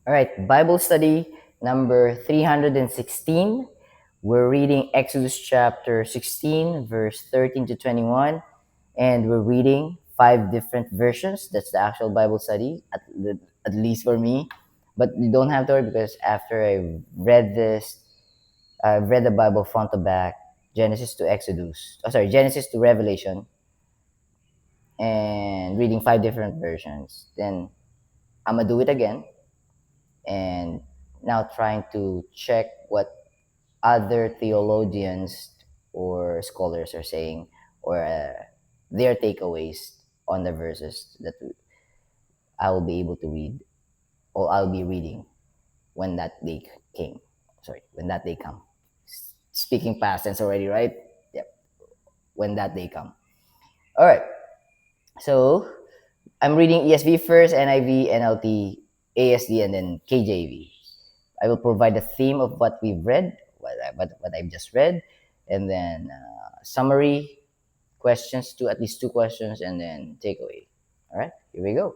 All right, Bible study number 316. We're reading Exodus chapter 16, verse 13 to 21, and we're reading 5 different versions. That's the actual Bible study, at least for me. But you don't have to worry because after I read this, I've read the Bible front to back, Genesis to Exodus. Oh, sorry, Genesis to Revelation, and reading 5 different versions. Then I'm gonna do it again and now trying to check what other theologians or scholars are saying or their takeaways on the verses that I will be able to read or I'll be reading when that day came. Sorry, when that day come. Speaking past tense already, right? Yep. When that day come. All right. So I'm reading ESV first, NIV, NLT, ASD, and then KJV. I will provide the theme of what we've read, what I've just read, and then summary, questions, at least 2 questions, and then takeaway. All right, here we go.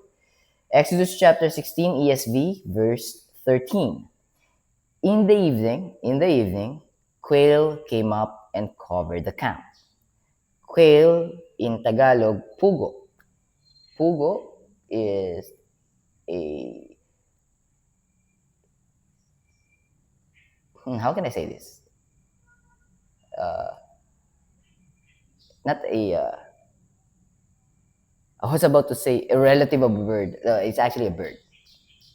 Exodus chapter 16, ESV, verse 13. In the evening, quail came up and covered the camp. Quail in Tagalog, pugo. Pugo is a how can I say this? Not a I was about to say a relative of a bird. It's actually a bird.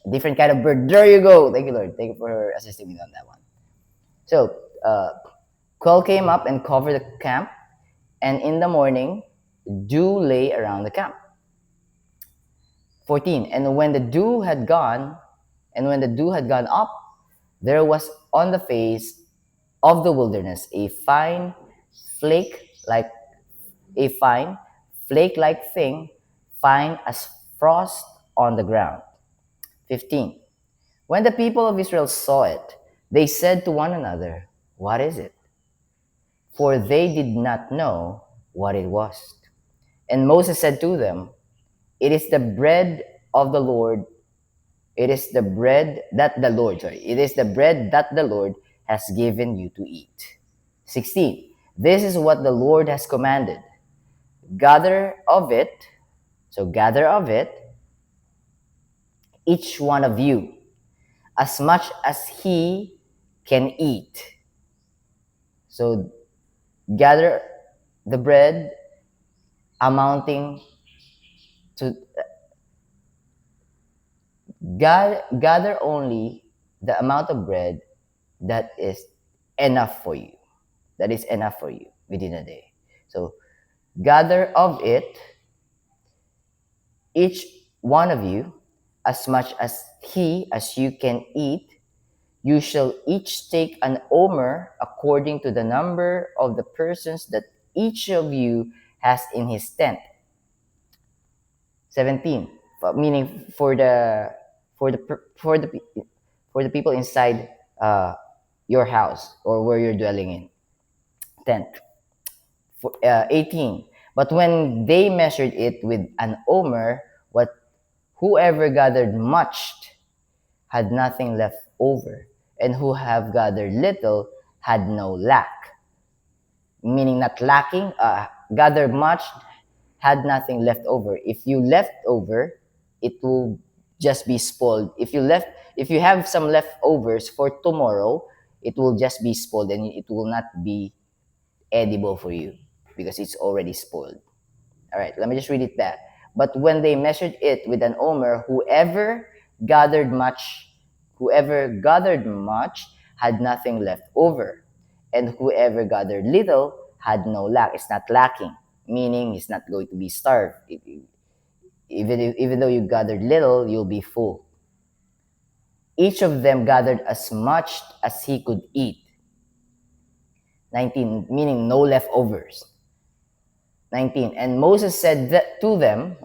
A different kind of bird. There you go. Thank you, Lord. Thank you for assisting me on that one. So, quail came up and covered the camp, and in the morning, dew lay around the camp. 14. And when the dew had gone up, there was on the face of the wilderness a flake like fine flake-like thing, fine as frost on the ground. 15. When the people of Israel saw it, they said to one another, "What is it?" For they did not know what it was. And Moses said to them, "It is the bread of the Lord. It is the bread that the Lord, it is the bread that the Lord has given you to eat." 16. This is what the Lord has commanded. Gather of it, each one of you, as much as he can eat. So gather the bread amounting to gather only the amount of bread that is enough for you. That is enough for you within a day. So gather of it, each one of you, as much as you can eat. You shall each take an omer according to the number of the persons that each of you has in his tent. 17. Meaning for the people inside your house or where you're dwelling in. Tent. 18. But when they measured it with an omer, whoever gathered much had nothing left over, and who have gathered little had no lack. Meaning not lacking, gathered much, had nothing left over. If you left over, it will just be spoiled. If you have some leftovers for tomorrow, it will just be spoiled and it will not be edible for you because it's already spoiled. All right, let me just read it back. But when they measured it with an omer, whoever gathered much had nothing left over, and whoever gathered little had no lack. It's not lacking, meaning he's not going to be starved. Even though you gathered little, you'll be full. Each of them gathered as much as he could eat. 19, meaning no leftovers. 19. And Moses said to them,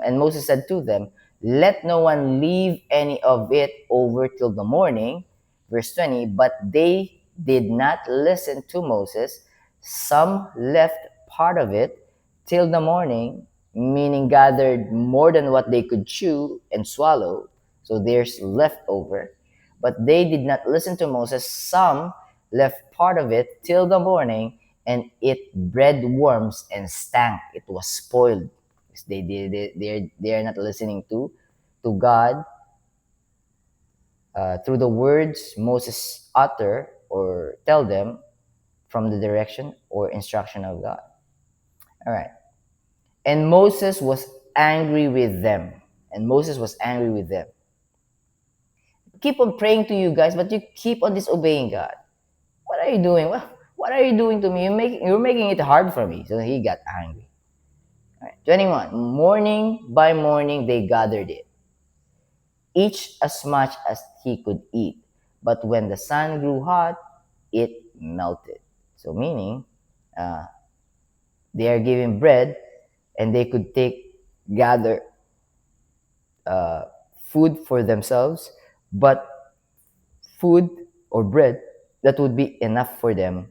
"Let no one leave any of it over till the morning." Verse 20. But they did not listen to Moses. Some left part of it till the morning, meaning gathered more than what they could chew and swallow. So there's leftover. But they did not listen to Moses. Some left part of it till the morning and it bred worms and stank. It was spoiled. They are not listening to God through the words Moses utter or tell them from the direction or instruction of God. All right. And Moses was angry with them. And Moses was angry with them. Keep on praying to you guys, but you keep on disobeying God. What are you doing? What are you doing to me? You're making it hard for me. So he got angry. All right. 21. Morning by morning they gathered it, each as much as he could eat. But when the sun grew hot, it melted. So meaning, uh, they are given bread, and they could gather uh, food for themselves, but food or bread that would be enough for them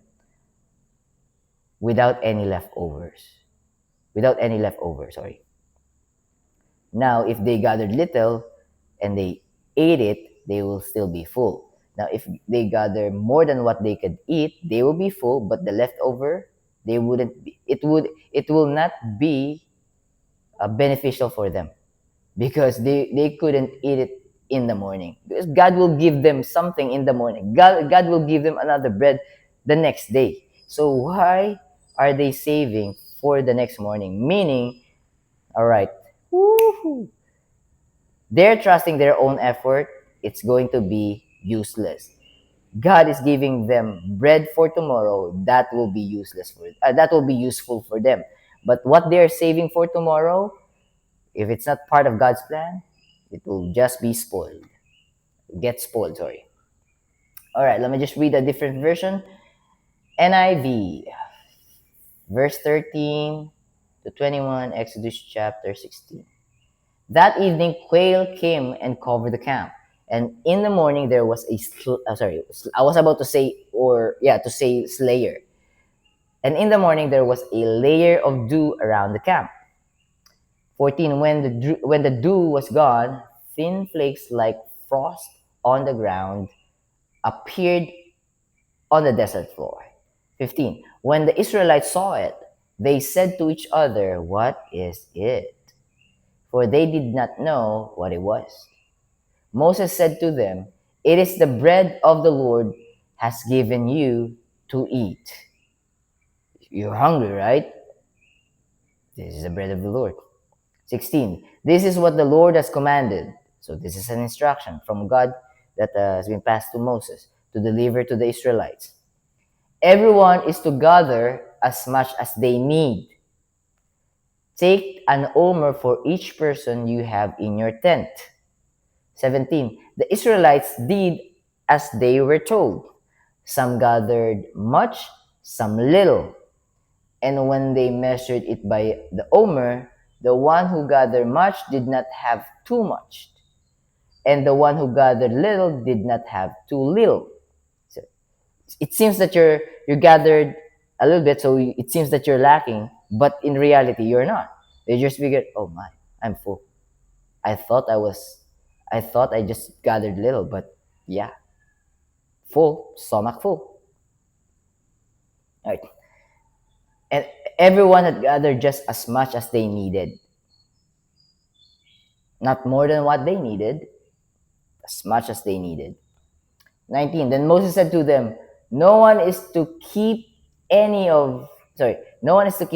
without any leftovers. Without any leftover, sorry. Now, if they gathered little and they ate it, they will still be full. Now, if they gather more than what they could eat, they will be full, but the leftover, they wouldn't be, it will not be beneficial for them because they couldn't eat it in the morning. Because God will give them something in the morning. God will give them another bread the next day. So why are they saving for the next morning? Meaning, all right, woo-hoo, they're trusting their own effort. It's going to be useless. God is giving them bread for tomorrow that will be that will be useful for them. But what they're saving for tomorrow, if it's not part of God's plan, it will just be spoiled. Get spoiled, sorry. All right, let me just read a different version. NIV, verse 13 to 21, Exodus chapter 16. That evening, quail came and covered the camp. And in the morning, there was I was about to say, to say slayer. And in the morning, there was a layer of dew around the camp. 14. When the dew was gone, thin flakes like frost on the ground appeared on the desert floor. 15. When the Israelites saw it, they said to each other, "What is it?" For they did not know what it was. Moses said to them, "It is the bread of the Lord has given you to eat." You're hungry, right? This is the bread of the Lord. 16. This is what the Lord has commanded. So this is an instruction from God that has been passed to Moses to deliver to the Israelites. Everyone is to gather as much as they need. Take an omer for each person you have in your tent. 17. The Israelites did as they were told. Some gathered much, some little. And when they measured it by the omer, the one who gathered much did not have too much, and the one who gathered little did not have too little. So it seems that you gathered a little bit, so it seems that you're lacking, but in reality, you're not. They just figured, oh my, I'm full. I thought I thought I just gathered little, but yeah, full, stomach full. All right. And everyone had gathered just as much as they needed. Not more than what they needed, as much as they needed. 19. Then Moses said to them, No one is to keep any of sorry, no one is to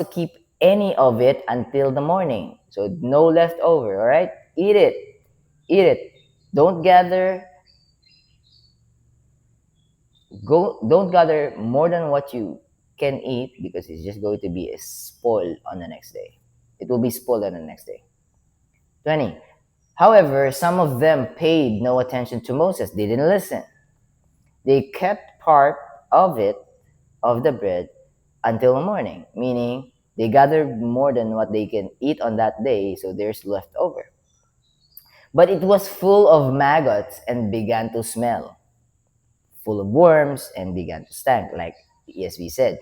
keep any of it until the morning. So no leftover, all right? Eat it. Eat it. Don't gather don't gather more than what you can eat because it's just going to be a spoil on the next day. It will be spoiled on the next day. 20. However, some of them paid no attention to Moses. They didn't listen. They kept part of it, of the bread, until the morning, meaning they gathered more than what they can eat on that day, so there's left over. But it was full of maggots and began to smell, full of worms and began to stank, like the ESV said.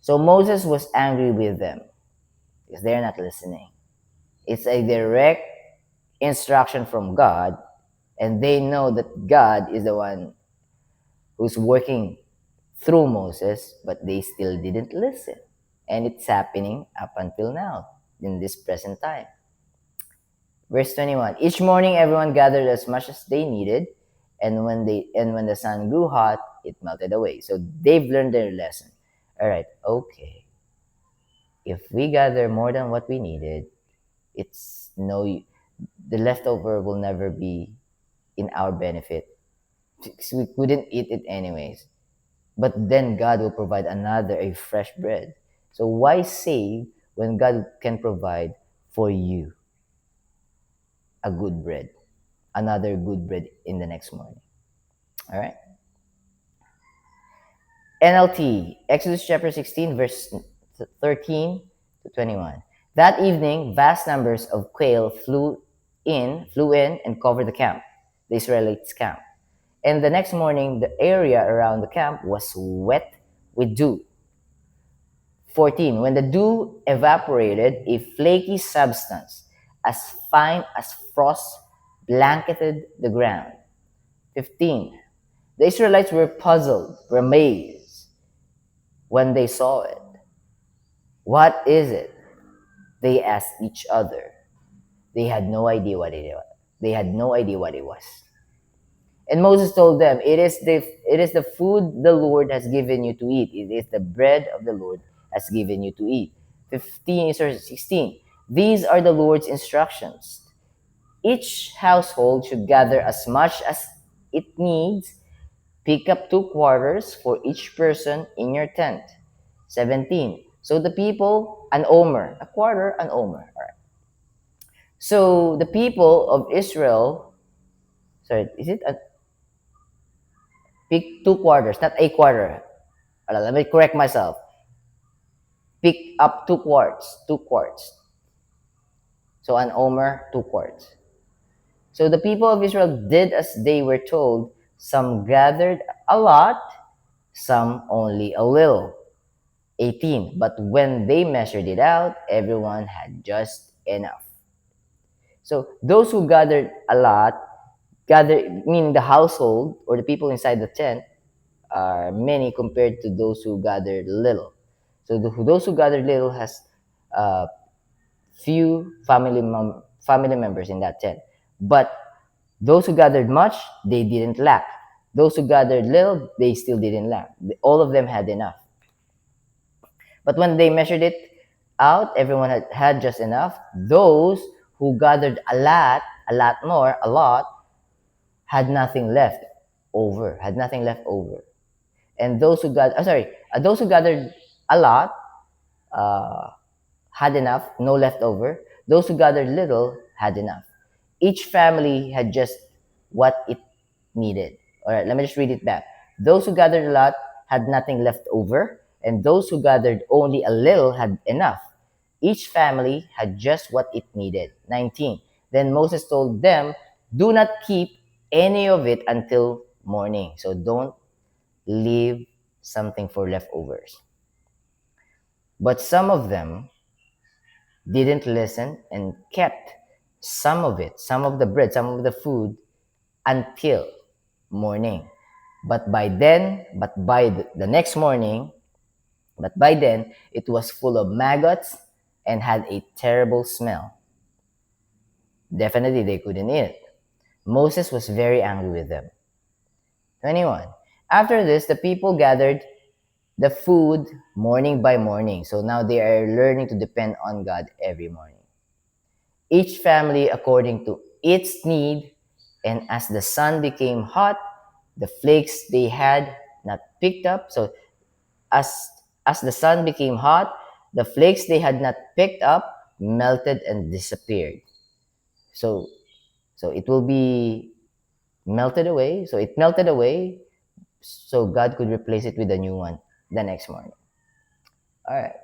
So Moses was angry with them because they're not listening. It's a direct instruction from God, And they know that God is the one who's working through Moses, but they still didn't listen. And it's happening up until now, in this present time. Verse 21. Each morning everyone gathered as much as they needed, and when the sun grew hot, it melted away. So they've learned their lesson. All right, okay. If we gather more than what we needed, it's no the leftover will never be in our benefit. Because we couldn't eat it anyways. But then God will provide another a fresh bread. So why save when God can provide for you a good bread, another good bread in the next morning? All right. NLT, Exodus chapter 16, verse 13 to 21. That evening, vast numbers of quail flew in and covered the camp, the Israelites' camp. And the next morning, the area around the camp was wet with dew. 14. When the dew evaporated, a flaky substance as fine as frost blanketed the ground. 15. The Israelites were puzzled, were amazed when they saw it. What is it? They asked each other. They had no idea what it was. They had no idea what it was. And Moses told them, it is the food the Lord has given you to eat. It is the bread of the Lord has given you to eat. 15 or 16. These are the Lord's instructions. Each household should gather as much as it needs. Pick up 2 quarters for each person in your tent. 17. So the people, an omer, a quarter, an omer. All right. So the people of Israel, sorry, is it a pick 2 quarters, not a quarter. Let me correct myself. Pick up 2 quarts, 2 quarts. So an omer, 2 quarts. So the people of Israel did as they were told. Some gathered a lot, some only a little. 18. But when they measured it out, everyone had just enough. So those who gathered a lot, meaning the household or the people inside the tent, are many compared to those who gathered little. So those who gathered little has few family members in that tent. But those who gathered much, they didn't lack. Those who gathered little, they still didn't lack. All of them had enough. But when they measured it out, everyone had just enough. Those who gathered a lot more, a lot, had nothing left over. Had nothing left over. And those who those who gathered a lot uh, had enough, no leftover. Those who gathered little had enough. Each family had just what it needed. All right, let me just read it back. Those who gathered a lot had nothing left over, and those who gathered only a little had enough. Each family had just what it needed. 19. Then Moses told them, do not keep any of it until morning. So don't leave something for leftovers. But some of them didn't listen and kept some of it, some of the bread, some of the food until morning. But by the next morning, but by then it was full of maggots and had a terrible smell. Definitely they couldn't eat it. Moses was very angry with them. 21. After this, the people gathered the food morning by morning. So now they are learning to depend on God every morning. Each family according to its need, and as the sun became hot, the flakes they had not picked up. So as the sun became hot, the flakes they had not picked up melted and disappeared. So it will be melted away. So it melted away, so God could replace it with a new one the next morning. All right.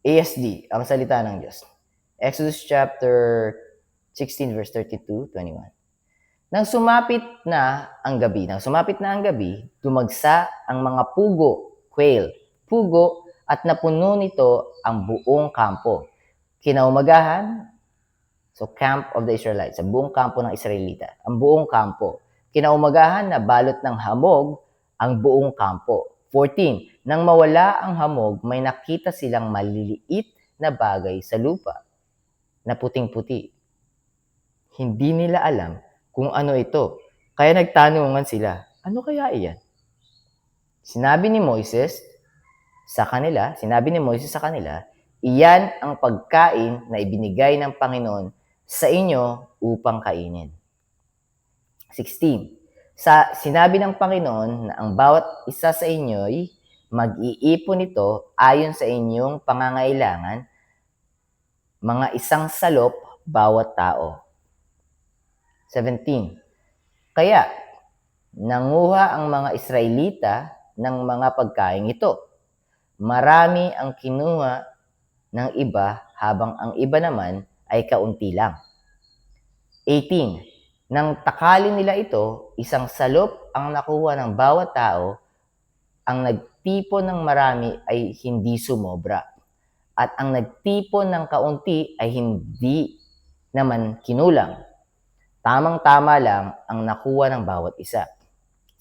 ASD, ang salita ng Diyos. Exodus chapter 16 verse 32-21. Nang sumapit na ang gabi, dumagsa ang mga quail, pugo, at napuno nito ang buong kampo. Kinaumagahan, So, camp of the Israelites, sa buong kampo ng Israelita. Ang buong kampo. Kinaumagahan na balot ng hamog ang buong kampo. 14. Nang mawala ang hamog, may nakita silang maliliit na bagay sa lupa na puting-puti. Hindi nila alam kung ano ito. Kaya nagtanungan sila, ano kaya iyan? Sinabi ni Moises sa kanila, iyan ang pagkain na ibinigay ng Panginoon sa inyo upang kainin. 16. Sinabi ng Panginoon na ang bawat isa sa inyo'y mag-iipon nito ayon sa inyong pangangailangan, mga isang salop bawat tao. 17. Kaya, nanguha ang mga Israelita ng mga pagkain ito. Marami ang kinuha ng iba habang ang iba naman ay kaunti lang. 18. Nang takalin nila ito, isang salop ang nakuha ng bawat tao. Ang nagtipon ng marami ay hindi sumobra. At ang nagtipon ng kaunti ay hindi naman kinulang. Tamang-tama lang ang nakuha ng bawat isa.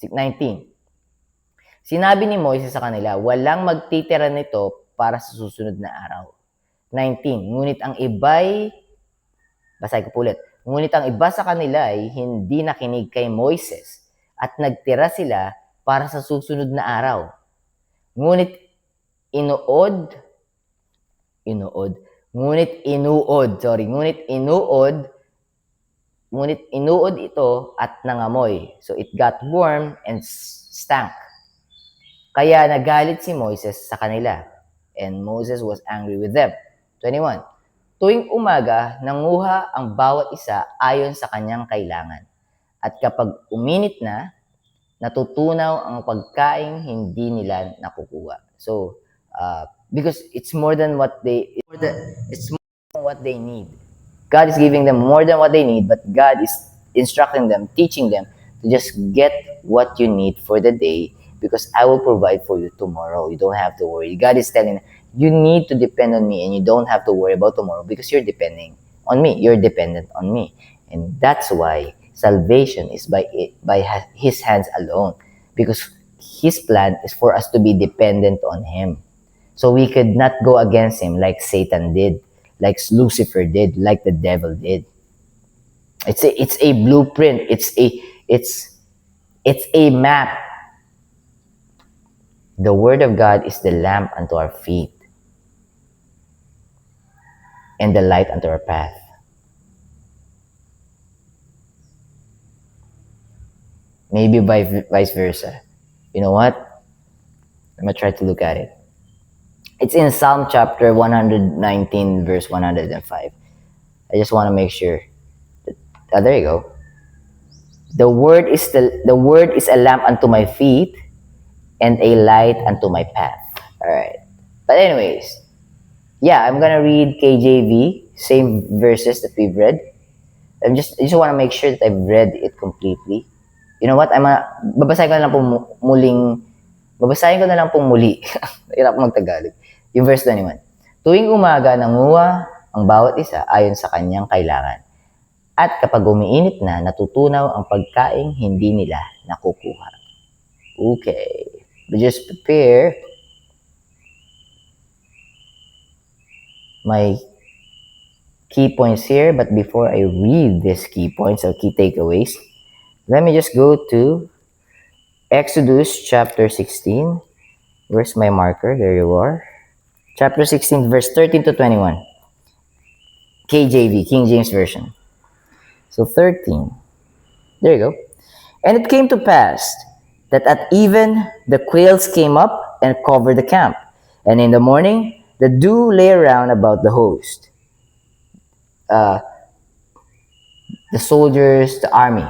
19. Sinabi ni Moises sa kanila, walang magtitira nito para sa susunod na araw. 19. Ngunit ang iba sa kanila ay hindi nakinig kay Moises at nagtira sila para sa susunod na araw. Ngunit inuod ito at nangamoy. So it got warm and stank. Kaya nagalit si Moises sa kanila, and Moses was angry with them. 21. Tuwing umaga, nanguha ang bawat isa ayon sa kanyang kailangan. At kapag uminit na, natutunaw ang pagkain hindi nila nakukuha. So, because it's more than what they need. God is giving them more than what they need, but God is instructing them, teaching them to just get what you need for the day, because I will provide for you tomorrow. You don't have to worry. God is telling them, you need to depend on me, and you don't have to worry about tomorrow because you're depending on me. You're dependent on me. And that's why salvation is by His hands alone, because His plan is for us to be dependent on Him. So we could not go against Him like Satan did, like Lucifer did, like the devil did. It's a blueprint. It's a map. The Word of God is the lamp unto our feet and the light unto our path. Maybe vice versa. You know what? I'm going to try to look at it. It's in Psalm chapter 119, verse 105. I just want to make sure. There you go. The word is a lamp unto my feet and a light unto my path. All right. But anyways, yeah, I'm gonna read KJV, same verses that we've read. I just want to make sure that I've read it completely. You know what? Babasahin ko na lang pong muli. Hirap magtagalog. Yung verse 21. Tuwing umaga, nanguha ang bawat isa ayon sa kanyang kailangan. At kapag umiinit na, natutunaw ang pagkain hindi nila nakukuha. Okay. But just prepare my key points here. But before I read these key points or key takeaways, let me just go to Exodus chapter 16. Where's my marker? There you are. Chapter 16, verse 13 to 21. KJV, King James Version. So 13. There you go. And it came to pass that at even the quails came up and covered the camp. And in the morning, the dew lay around about the host. The soldiers, the army.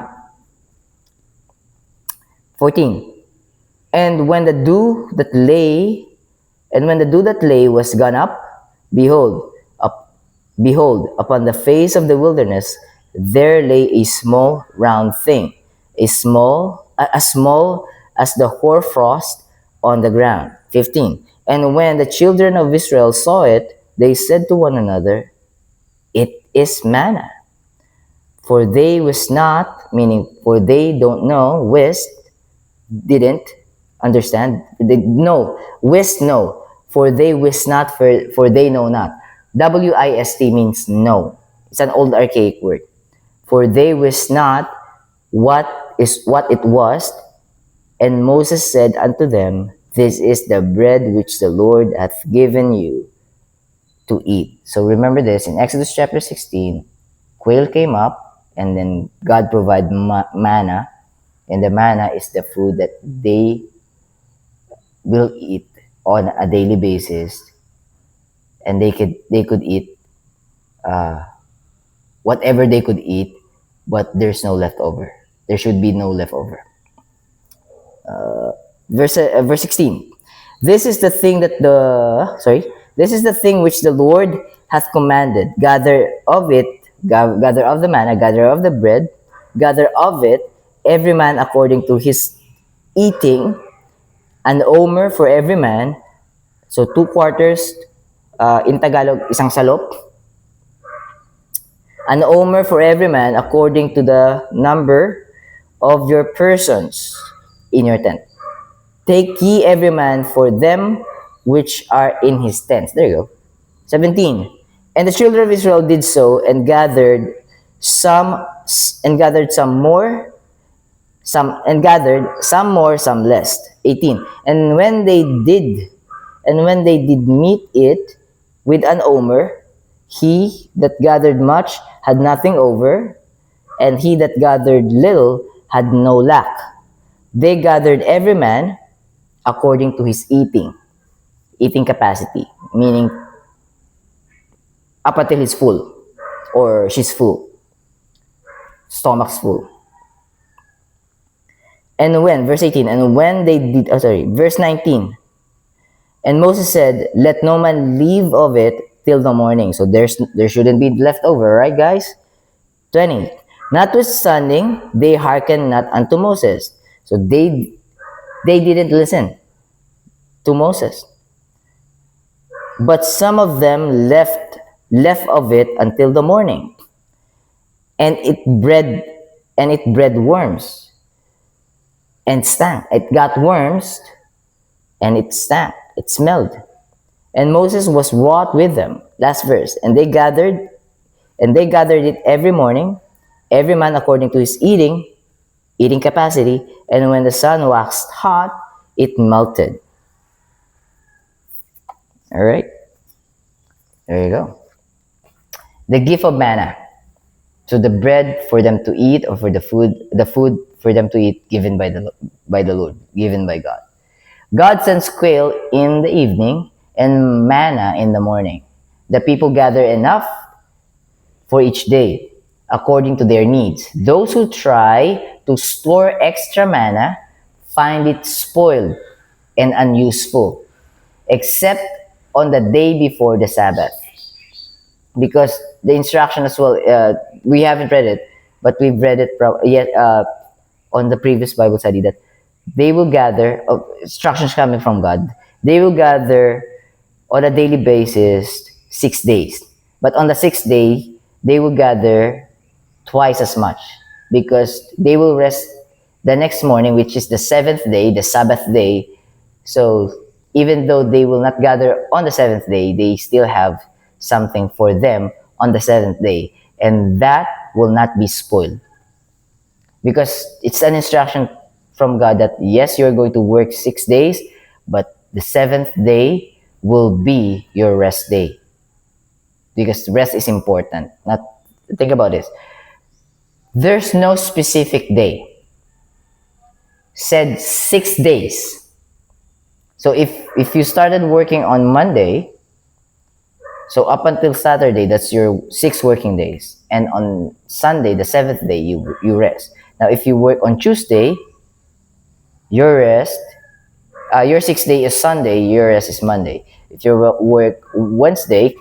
14. And when the dew that lay was gone up, behold, upon the face of the wilderness, there lay a small round thing, as small as the hoarfrost on the ground. 15. And when the children of Israel saw it, they said to one another, it is manna, For they wist not, meaning for they don't know, wist, didn't understand. They no, wist no. For they wist not, for they know not. WIST means no. It's an old archaic word. For they wist not what it was, and Moses said unto them, This is the bread which the Lord hath given you to eat. So remember this, in Exodus chapter 16, quail came up, and then God provided manna, and the manna is the food that they will eat on a daily basis, and they could eat uh, whatever they could eat, but there's no leftover. There should be no leftover. Verse 16. This is the thing that this is the thing which the Lord hath commanded. Gather of the manna, gather of the bread, gather of it, every man according to his eating, an omer for every man. So 2 quarters, in Tagalog, isang salop. An omer for every man according to the number of your persons in your tent. Take ye every man for them which are in his tents. There you go. 17. And the children of Israel did so, and gathered some more, some more, some less. 18. And when they did meet it with an omer, he that gathered much had nothing over, and he that gathered little had no lack. They gathered every man according to his eating capacity, meaning up until he's full or she's full, stomach's full. And when, verse 18, and when they did, verse 19, and Moses said, Let no man leave of it till the morning. So there shouldn't be leftover, right, guys? 20. Notwithstanding, they hearkened not unto Moses. So they didn't listen to Moses. But some of them left of it until the morning, and it bred worms and stank. It got worms and it stank. It smelled. And Moses was wroth with them. Last verse. And they gathered it every morning, every man according to his eating capacity, and when the sun waxed hot, it melted. All right. There you go. The gift of manna. So the bread for them to eat, or for the food for them to eat, given by the Lord, given by God. God sends quail in the evening and manna in the morning. The people gather enough for each day, according to their needs. Those who try to store extra manna find it spoiled and unuseful, except on the day before the Sabbath. Because the instruction as well, we haven't read it, but we've read it on the previous Bible study, that they will gather, instructions coming from God, they will gather on a daily basis 6 days. But on the 6th day, they will gather twice as much, because they will rest the next morning, which is the 7th day, the Sabbath day. So even though they will not gather on the 7th day, they still have something for them on the 7th day, and that will not be spoiled, because it's an instruction from God that yes, you're going to work 6 days, but the 7th day will be your rest day, because rest is important. Not think about this. There's no specific day. Said 6 days. So if you started working on Monday, so up until Saturday, that's your 6 working days. And on Sunday, the 7th day, you rest. Now, if you work on Tuesday, your 6th day is Sunday, your rest is Monday. If you work Wednesday,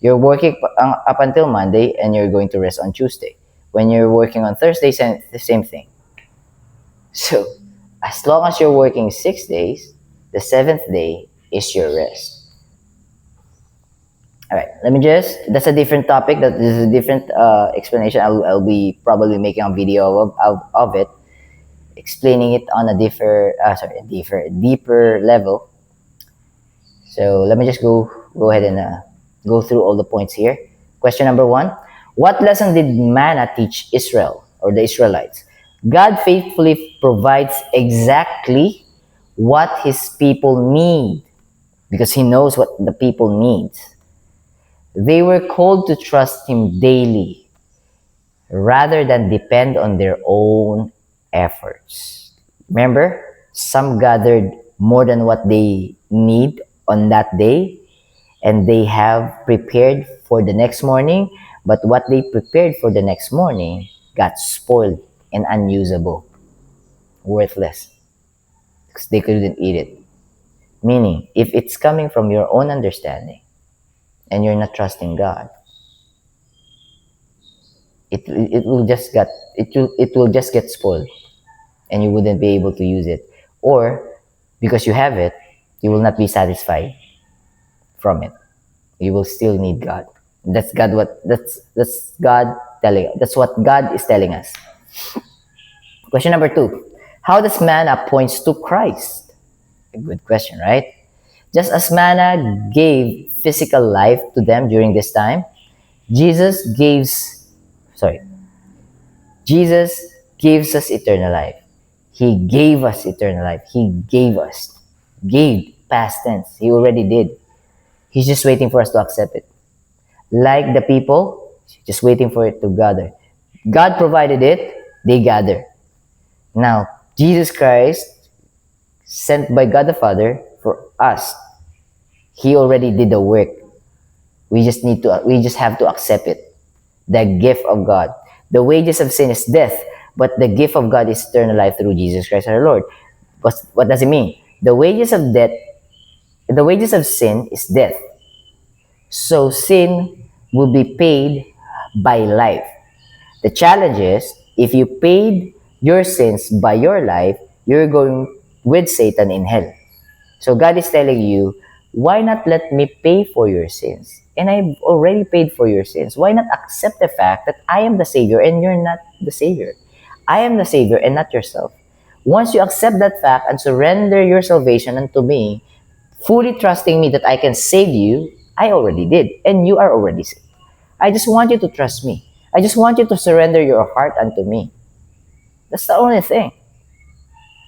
you're working up until Monday, and you're going to rest on Tuesday. When you're working on Thursday, the same thing. So, as long as you're working 6 days, the 7th day is your rest. All right, let me just. That's a different topic. That is a different explanation. I'll be probably making a video of it, explaining it on a deeper level. So let me just go ahead and go through all the points here. Question number one: what lesson did manna teach Israel or the Israelites? God faithfully provides exactly what His people need because He knows what the people needs. They were called to trust Him daily rather than depend on their own efforts. Remember, some gathered more than what they need on that day, and they have prepared for the next morning, but what they prepared for the next morning got spoiled and unusable, worthless, because they couldn't eat it. Meaning, if it's coming from your own understanding and you're not trusting God, it will just get it will just get spoiled and you wouldn't be able to use it, or because you have it you will not be satisfied from it. You will still need God. That's God telling. That's what God is telling us. Question number two: how does manna points to Christ? A good question, right? Just as manna gave physical life to them during this time, jesus gives sorry Jesus gives us eternal life. He gave us eternal life. He gave us. Gave, past tense. He already did. He's just waiting for us to accept it. Like the people, just waiting for it to gather. God provided it, they gather. Now, Jesus Christ, sent by God the Father for us, He already did the work. We just have to accept it. The gift of God. The wages of sin is death, but the gift of God is eternal life through Jesus Christ our Lord. What does it mean? The wages of sin is death. So sin will be paid by life. The challenge is, if you paid your sins by your life, you're going with Satan in hell. So God is telling you, why not let me pay for your sins? And I've already paid for your sins. Why not accept the fact that I am the Savior and you're not the Savior? I am the Savior and not yourself. Once you accept that fact and surrender your salvation unto me, fully trusting me that I can save you, I already did, and you are already saved. I just want you to trust me. I just want you to surrender your heart unto me. That's the only thing.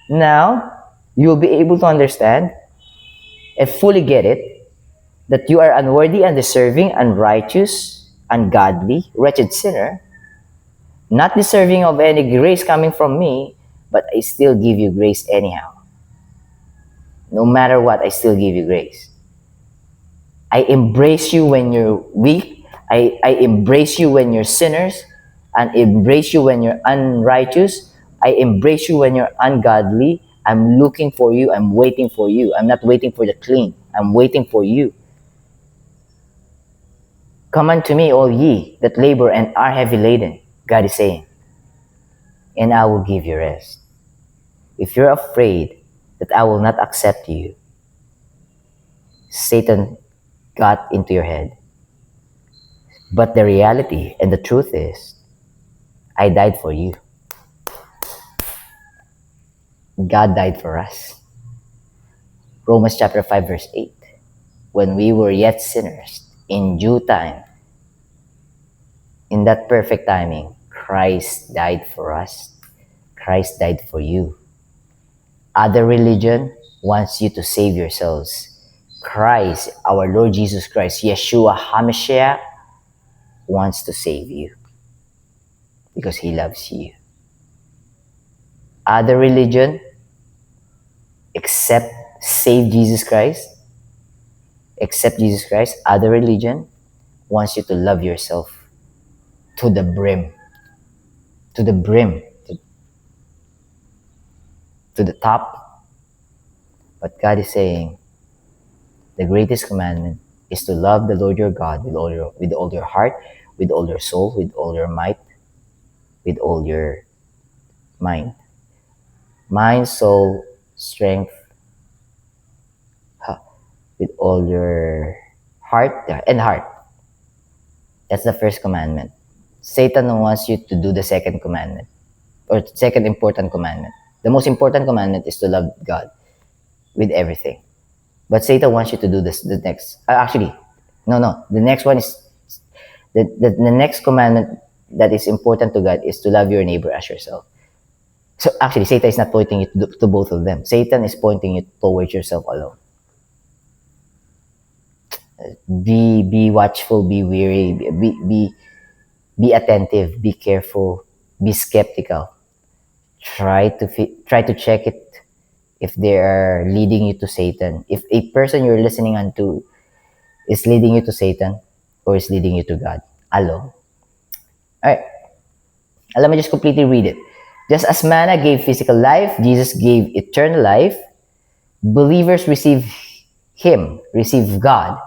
Now, you'll be able to understand and fully get it that you are unworthy, undeserving, unrighteous, ungodly, wretched sinner, not deserving of any grace coming from me, but I still give you grace anyhow. No matter what, I still give you grace. I embrace you when you're weak. I embrace you when you're sinners, and embrace you when you're unrighteous. I embrace you when you're ungodly. I'm looking for you. I'm waiting for you. I'm not waiting for the clean. I'm waiting for you. Come unto me, all ye that labor and are heavy laden, God is saying, and I will give you rest. If you're afraid that I will not accept you, Satan got into your head. But the reality and the truth is, I died for you. God died for us. Romans chapter 5 verse 8. When we were yet sinners, in due time, in that perfect timing, Christ died for us. Christ died for you. Other religion wants you to save yourselves. Christ, our Lord Jesus Christ, Yeshua HaMashiach, wants to save you because He loves you. Other religion, except save Jesus Christ, accept Jesus Christ. Other religion wants you to love yourself to the brim, to the brim, to the top. But God is saying, the greatest commandment is to love the Lord your God with all your heart, with all your soul, with all your might, with all your mind. Mind, soul, strength, with all your heart. That's the first commandment. Satan wants you to do the second commandment, or second important commandment. The most important commandment is to love God with everything. But Satan wants you to do this. The next, actually, no. The next one is the next commandment that is important to God is to love your neighbor as yourself. So actually, Satan is not pointing you to both of them. Satan is pointing you towards yourself alone. Be watchful, be wary, be attentive, be careful, be skeptical. Try to check it if they are leading you to Satan. If a person you're listening unto is leading you to Satan or is leading you to God alone. All right. Let me just completely read it. Just as manna gave physical life, Jesus gave eternal life. Believers receive God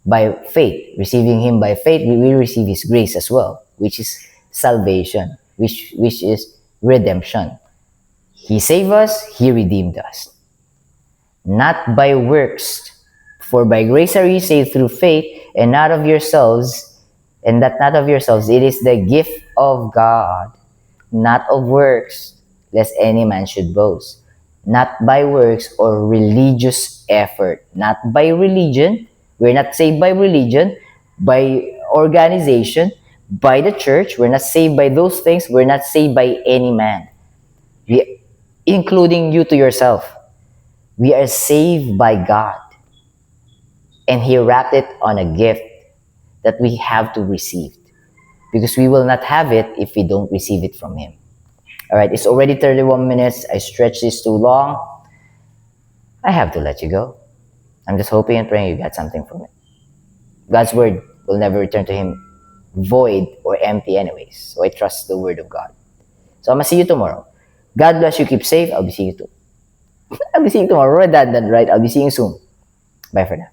by faith. Receiving Him by faith, we will receive His grace as well, which is salvation, which is redemption. He saved us, He redeemed us. Not by works, for by grace are you saved through faith, and not of yourselves, and that not of yourselves, it is the gift of God, not of works, lest any man should boast. Not by works or religious effort, not by religion. We're not saved by religion, by organization, by the church. We're not saved by those things. We're not saved by any man, including you to yourself. We are saved by God. And He wrapped it on a gift that we have to receive. Because we will not have it if we don't receive it from Him. All right, it's already 31 minutes. I stretched this too long. I have to let you go. I'm just hoping and praying you got something from it. God's word will never return to Him void or empty anyways. So I trust the word of God. So I'm going to see you tomorrow. God bless you. Keep safe. I'll be seeing you too. I'll be seeing you tomorrow. Redundant, right? I'll be seeing you soon. Bye for now.